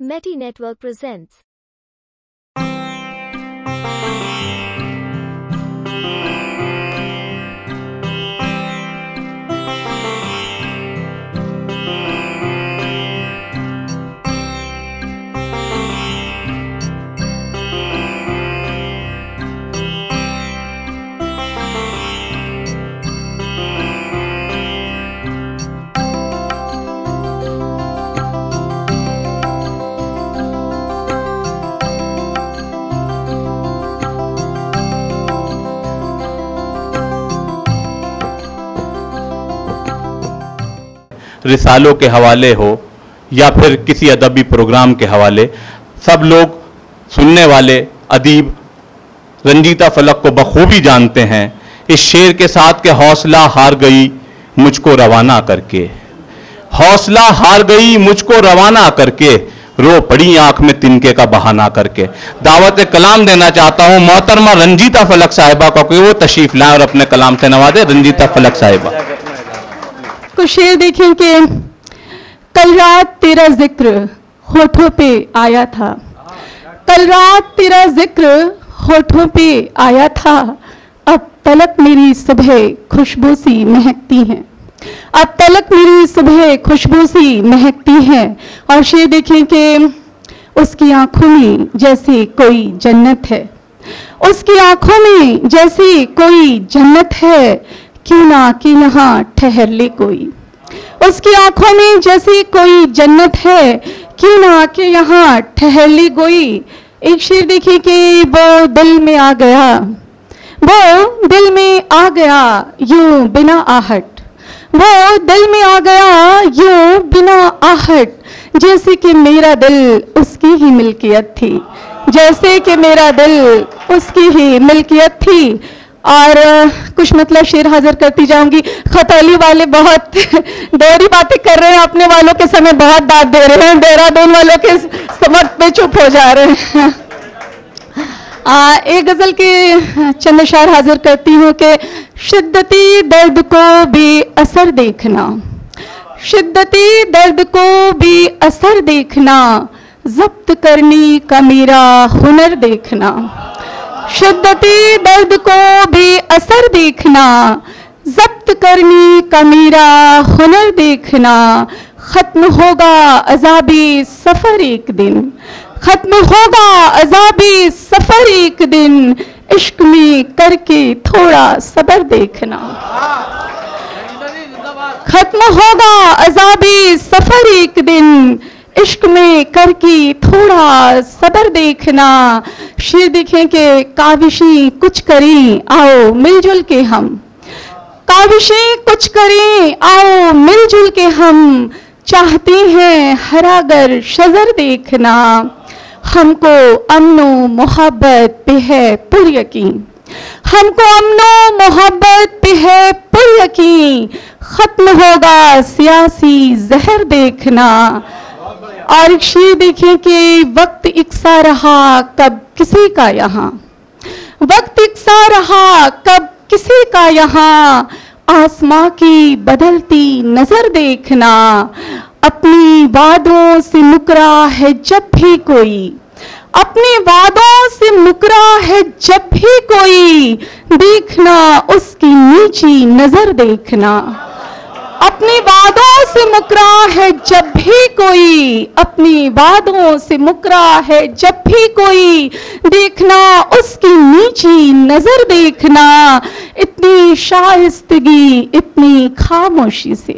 Meti Network presents. रिसालों के हवाले हो या फिर किसी अदबी प्रोग्राम के हवाले, सब लोग सुनने वाले अदीब रंजीता फलक को बखूबी जानते हैं। इस शेर के साथ के हौसला हार गई मुझको रवाना करके, हौसला हार गई मुझको रवाना करके, रो पड़ी आंख में तिनके का बहाना करके। दावत कलाम देना चाहता हूं मोहतरमा रंजीता फलक साहिबा को कि वो तशरीफ लाएं और अपने कलाम से नवाजे। रंजीता फलक साहिबा को शेर देखें कि कल रात तेरा जिक्र होठों पे आया था, कल रात तेरा जिक्र होठों पे आया था, अब तलक मेरी सुबह खुशबू सी महकती है, अब तलक मेरी सुबह खुशबू सी महकती है। और शेर देखें कि उसकी आंखों में जैसे कोई जन्नत है, उसकी आंखों में जैसे कोई जन्नत है, क्यों ना कि यहाँ ठहर ले कोई। उसकी आंखों में जैसे कोई जन्नत है, क्यों ना कि यहाँ ठहर ले कोई। एक शेर देखिए कि वो दिल में आ गया, वो दिल में आ गया यूं बिना आहट, वो दिल में आ गया यूं बिना आहट, जैसे कि मेरा दिल उसकी ही मिल्कियत थी, जैसे कि मेरा दिल उसकी ही मिल्कियत थी। और कुछ मतलब शेर हाजिर करती जाऊंगी। खतौली वाले बहुत दोहरी बातें कर रहे हैं, अपने वालों के समय बहुत दाद दे रहे हैं, देहरादून वालों के समझ पे चुप हो जा रहे हैं। एक गजल के चंद अशार हाजिर करती हूँ कि शिद्दती दर्द को भी असर देखना, शिद्दती दर्द को भी असर देखना, जब्त करने का मेरा हुनर देखना, शिद्दती दर्द को भी असर देखना, जब्त करने का मेरा हुनर देखना। खत्म होगा अज़ाबी सफर एक दिन, खत्म होगा अज़ाबी सफर एक दिन, इश्क में करके थोड़ा सब्र देखना। खत्म होगा अज़ाबी सफर एक दिन, इश्क में करके थोड़ा सब्र देखना। शेर देखें कि काविशें कुछ करें आओ मिलजुल के हम, काविशें कुछ करें आओ मिलजुल के हम, चाहते हैं हरागर शजर देखना। हमको अमनो मोहब्बत पे है पुर यकीन, हमको अमनो मोहब्बत पे है पुर यकीन, खत्म होगा सियासी जहर देखना। और एक शेर देखें कि वक्त इकसा रहा कब किसी का यहाँ, वक्त इकसा रहा कब किसी का यहाँ, आसमां की बदलती नजर देखना। अपनी वादों से मुकरा है जब भी कोई, अपने वादों से मुकरा है जब भी कोई, देखना उसकी नीची नजर देखना। अपनी वादों से मुकरा है जब भी कोई, अपनी वादों से मुकरा है जब भी कोई, देखना उसकी नीची नजर देखना। इतनी शाइस्तगी इतनी खामोशी से,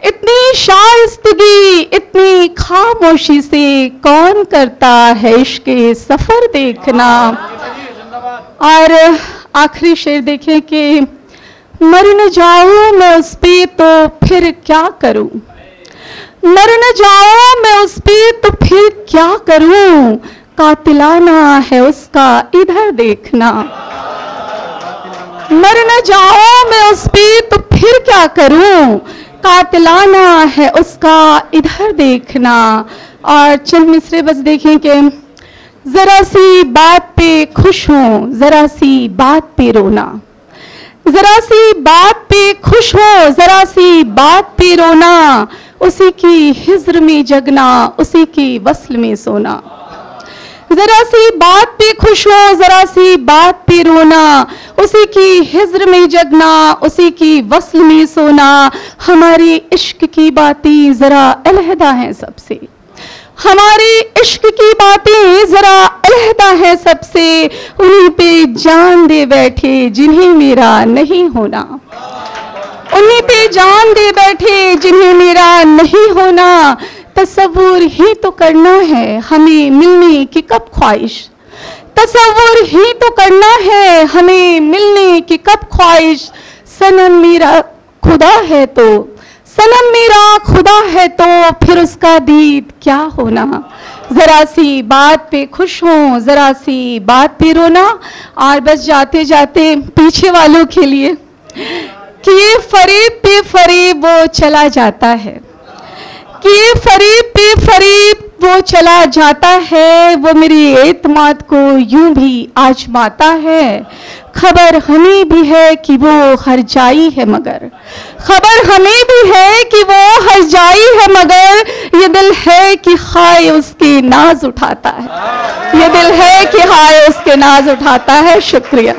इतनी शाइस्तगी इतनी खामोशी से, कौन करता है इश्क सफर देखना। और आखिरी शेर देखें कि मर न जाऊं मैं उस पे तो फिर क्या करूं, मर न जाऊं मैं उस पे तो फिर क्या करूं, कातिलाना है उसका इधर देखना। मर न जाऊं मैं उस पे तो फिर क्या करूं, कातिलाना है उसका इधर देखना। और चंद मिसरे बस देखें कि जरा सी बात पे खुश हूं, जरा सी बात पे रोना, जरा सी बात पे खुश हो, जरा सी बात पे रोना, उसी की हिज्र में जगना, उसी की वस्ल में सोना। जरा सी बात पे खुश हो, जरा सी बात पे रोना, उसी की हिज्र में जगना, उसी की वस्ल में सोना। हमारी इश्क की बातें जरा अलहदा हैं सबसे, हमारी इश्क की बातें जरा अलहदा है सबसे। उन्हीं पे जान दे बैठे जिन्हें मेरा नहीं होना, उन्हीं पे जान दे बैठे जिन्हें मेरा नहीं होना। तसव्वुर ही तो करना है हमें मिलने की कब ख्वाहिश, तसव्वुर ही तो करना है हमें मिलने की कब ख्वाहिश। सनम मेरा खुदा है तो, सनम मेरा खुदा है तो फिर उसका दीद क्या होना। जरा सी बात पे खुश हो, जरा सी बात पे रोना। और बस जाते जाते पीछे वालों के लिए कि ये फरेब पे फरेब वो चला जाता है, कि ये फरेब पे फरेब वो चला जाता है। वो मेरी एतमाद को यूं भी आजमाता है। खबर हमें भी है कि वो हर जाई है मगर, खबर हमें भी है कि वो हर जाई है मगर। ये दिल है कि हाय उसके नाज उठाता है, ये दिल है कि हाय उसके नाज उठाता है। शुक्रिया।